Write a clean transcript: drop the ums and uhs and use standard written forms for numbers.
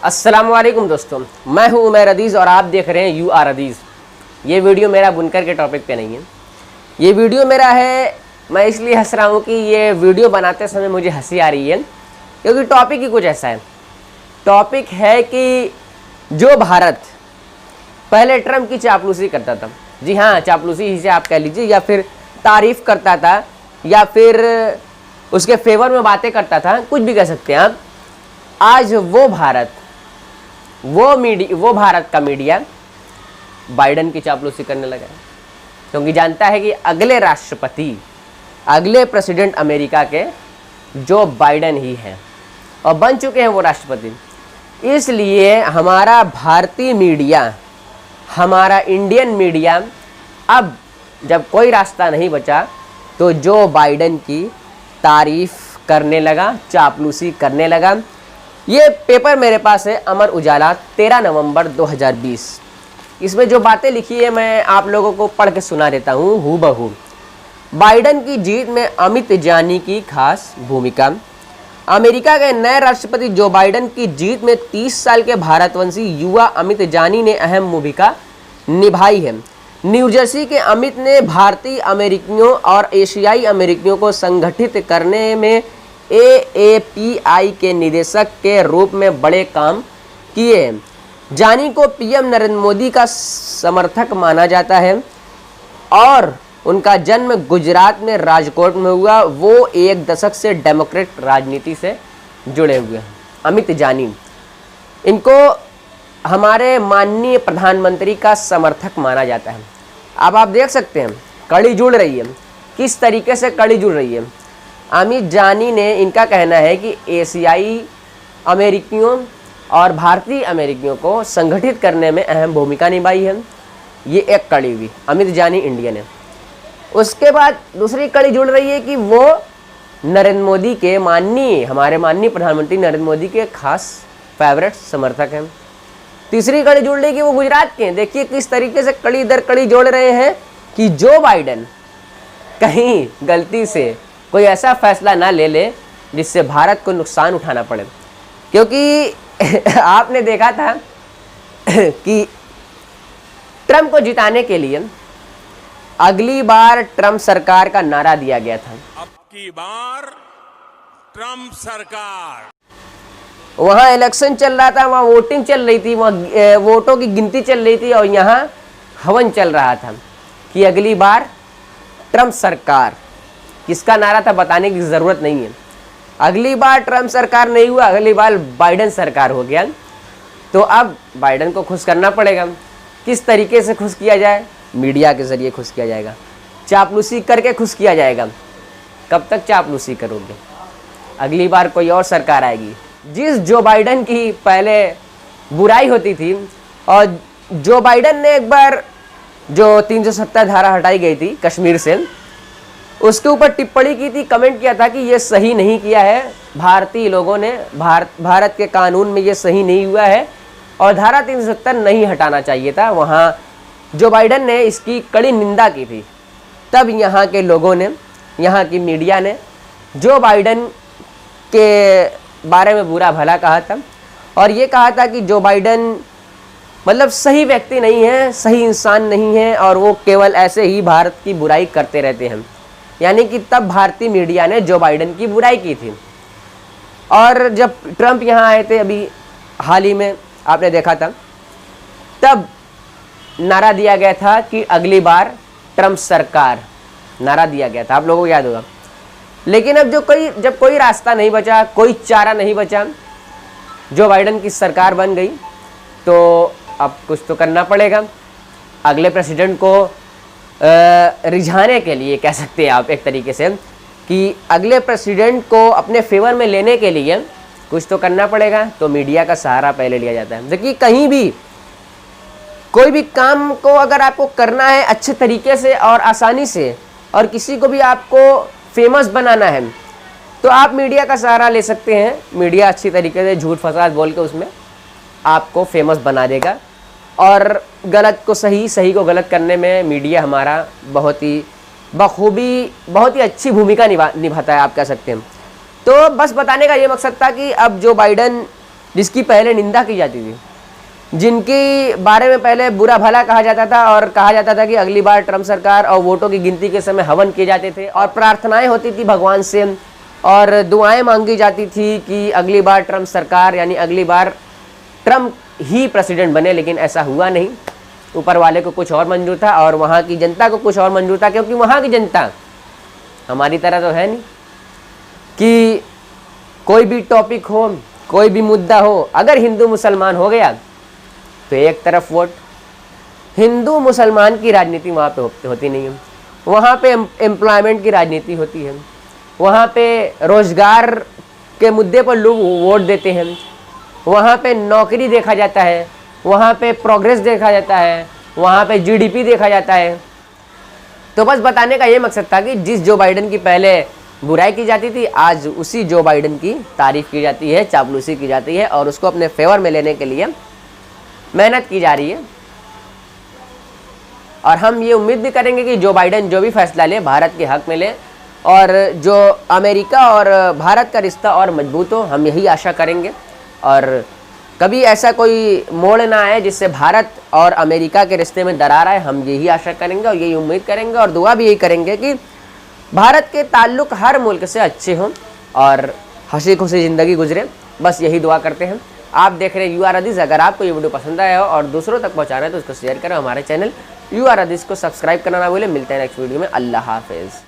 अस्सलामुअलैकुम दोस्तों, मैं हूं उमैर अदीज़ और आप देख रहे हैं यू आर अदीज़। ये वीडियो मेरा बुनकर के टॉपिक पे नहीं है, ये वीडियो मेरा है। मैं इसलिए हंस रहा हूं कि ये वीडियो बनाते समय मुझे हंसी आ रही है क्योंकि टॉपिक ही कुछ ऐसा है। टॉपिक है कि जो भारत पहले ट्रम्प की चापलूसी करता था, जी हाँ चापलूसी ही से आप कह लीजिए, या फिर तारीफ़ करता था या फिर उसके फेवर में बातें करता था, कुछ भी कह सकते हैं आप। आज वो भारत का मीडिया बाइडेन की चापलूसी करने लगा है क्योंकि जानता है कि अगले राष्ट्रपति, अगले प्रेसिडेंट अमेरिका के जो बाइडेन ही हैं और बन चुके हैं वो राष्ट्रपति। इसलिए हमारा भारतीय मीडिया, हमारा इंडियन मीडिया अब जब कोई रास्ता नहीं बचा तो जो बाइडेन की तारीफ़ करने लगा, चापलूसी करने लगा। ये पेपर मेरे पास है, अमर उजाला 13 नवंबर 2020। इसमें जो बातें लिखी है मैं आप लोगों को पढ़ के सुना देता हूँ हूबहू। बाइडेन की जीत में अमित जानी की खास भूमिका। अमेरिका के नए राष्ट्रपति जो बाइडेन की जीत में 30 साल के भारतवंशी युवा अमित जानी ने अहम भूमिका निभाई है। न्यू जर्सी के अमित ने भारतीय अमेरिकियों और एशियाई अमेरिकियों को संगठित करने में AAPI के निदेशक के रूप में बड़े काम किए। जानी को पीएम नरेंद्र मोदी का समर्थक माना जाता है और उनका जन्म गुजरात में राजकोट में हुआ। वो एक दशक से डेमोक्रेट राजनीति से जुड़े हुए हैं। अमित जानी, इनको हमारे माननीय प्रधानमंत्री का समर्थक माना जाता है। अब आप देख सकते हैं कड़ी जुड़ रही है, किस तरीके से कड़ी जुड़ रही है। अमित जानी ने, इनका कहना है कि एशियाई अमेरिकियों और भारतीय अमेरिकियों को संगठित करने में अहम भूमिका निभाई है। ये एक कड़ी हुई, अमित जानी इंडियन है। उसके बाद दूसरी कड़ी जुड़ रही है कि वो नरेंद्र मोदी के हमारे माननीय प्रधानमंत्री नरेंद्र मोदी के खास फेवरेट समर्थक हैं। तीसरी कड़ी जुड़ रही है कि वो गुजरात के हैं। देखिए किस तरीके से कड़ी दर कड़ी जोड़ रहे हैं कि जो बाइडेन कहीं गलती से कोई ऐसा फैसला ना ले ले जिससे भारत को नुकसान उठाना पड़े। क्योंकि आपने देखा था कि ट्रम्प को जिताने के लिए अगली बार ट्रम्प सरकार का नारा दिया गया था। अब की बार ट्रम्प सरकार। वहाँ इलेक्शन चल रहा था, वहाँ वोटिंग चल रही थी, वहाँ वोटों की गिनती चल रही थी और यहाँ हवन चल रहा था कि अगली बार ट्रम्प सरकार। किसका नारा था बताने की ज़रूरत नहीं है। अगली बार ट्रम्प सरकार नहीं हुआ, अगली बार बाइडेन सरकार हो गया। तो अब बाइडेन को खुश करना पड़ेगा। किस तरीके से खुश किया जाए? मीडिया के ज़रिए खुश किया जाएगा, चापलूसी करके खुश किया जाएगा। कब तक चापलूसी करोगे? अगली बार कोई और सरकार आएगी। जिस जो बाइडेन की पहले बुराई होती थी और जो बाइडेन ने एक बार जो 370 धारा हटाई गई थी कश्मीर से, उसके ऊपर टिप्पणी की थी, कमेंट किया था कि ये सही नहीं किया है भारतीय लोगों ने, भारत के कानून में ये सही नहीं हुआ है और धारा 370 नहीं हटाना चाहिए था। वहाँ जो बाइडेन ने इसकी कड़ी निंदा की थी। तब यहाँ के लोगों ने, यहाँ की मीडिया ने जो बाइडेन के बारे में बुरा भला कहा था और ये कहा था कि जो बाइडेन मतलब सही व्यक्ति नहीं है, सही इंसान नहीं है और वो केवल ऐसे ही भारत की बुराई करते रहते हैं। यानी कि तब भारतीय मीडिया ने जो बाइडेन की बुराई की थी। और जब ट्रम्प यहाँ आए थे अभी हाल ही में, आपने देखा था, तब नारा दिया गया था कि अगली बार ट्रम्प सरकार, नारा दिया गया था, आप लोगों को याद होगा। लेकिन अब जब कोई रास्ता नहीं बचा, कोई चारा नहीं बचा, जो बाइडेन की सरकार बन गई, तो अब कुछ तो करना पड़ेगा। अगले प्रेसिडेंट को रिझाने के लिए कह सकते हैं आप एक तरीके से कि अगले प्रेसिडेंट को अपने फेवर में लेने के लिए कुछ तो करना पड़ेगा। तो मीडिया का सहारा पहले लिया जाता है। देखिए कहीं भी कोई भी काम को अगर आपको करना है अच्छे तरीके से और आसानी से और किसी को भी आपको फेमस बनाना है तो आप मीडिया का सहारा ले सकते हैं। मीडिया अच्छी तरीके से झूठ फसाद बोल के उसमें आपको फेमस बना देगा और गलत को सही, सही को गलत करने में मीडिया हमारा बहुत ही बखूबी, बहुत ही अच्छी भूमिका निभाता है, आप कह सकते हैं। तो बस बताने का ये मकसद था कि अब जो बाइडेन जिसकी पहले निंदा की जाती थी, जिनके बारे में पहले बुरा भला कहा जाता था और कहा जाता था कि अगली बार ट्रम्प सरकार, और वोटों की गिनती के समय हवन किए जाते थे और प्रार्थनाएं होती थी भगवान से और दुआएं मांगी जाती थी कि अगली बार ट्रम्प सरकार यानी अगली बार ट्रम्प ही प्रेसिडेंट बने। लेकिन ऐसा हुआ नहीं, ऊपर वाले को कुछ और मंजूर था और वहाँ की जनता को कुछ और मंजूर था, क्योंकि वहाँ की जनता हमारी तरह तो है नहीं कि कोई भी टॉपिक हो, कोई भी मुद्दा हो, अगर हिंदू मुसलमान हो गया तो एक तरफ वोट। हिंदू मुसलमान की राजनीति वहाँ पे होती नहीं है, वहाँ पे एम्प्लॉयमेंट की राजनीति होती है, वहाँ पे रोजगार के मुद्दे पर लोग वोट देते हैं, वहाँ पे नौकरी देखा जाता है, वहाँ पे प्रोग्रेस देखा जाता है, वहाँ पे जीडीपी देखा जाता है। तो बस बताने का ये मकसद था कि जिस जो बाइडेन की पहले बुराई की जाती थी, आज उसी जो बाइडेन की तारीफ की जाती है, चापलूसी की जाती है और उसको अपने फेवर में लेने के लिए मेहनत की जा रही है। और हम ये उम्मीद भी करेंगे कि जो बाइडेन जो भी फैसला ले भारत के हक में ले और जो अमेरिका और भारत का रिश्ता और मजबूत हो, हम यही आशा करेंगे। और कभी ऐसा कोई मोड़ ना आए जिससे भारत और अमेरिका के रिश्ते में दरार आए, हम यही आशा करेंगे और यही उम्मीद करेंगे और दुआ भी यही करेंगे कि भारत के ताल्लुक हर मुल्क से अच्छे हों और हंसी खुशी ज़िंदगी गुजरे। बस यही दुआ करते हैं। आप देख रहे हैं यू आर हदीस। अगर आपको ये वीडियो पसंद आया हो और दूसरों तक पहुंचाना है तो उसको शेयर करें। हमारे चैनल यू आर हदीस को सब्सक्राइब करना ना भूलें। मिलते हैं नेक्स्ट वीडियो में। अल्लाह हाफिज़।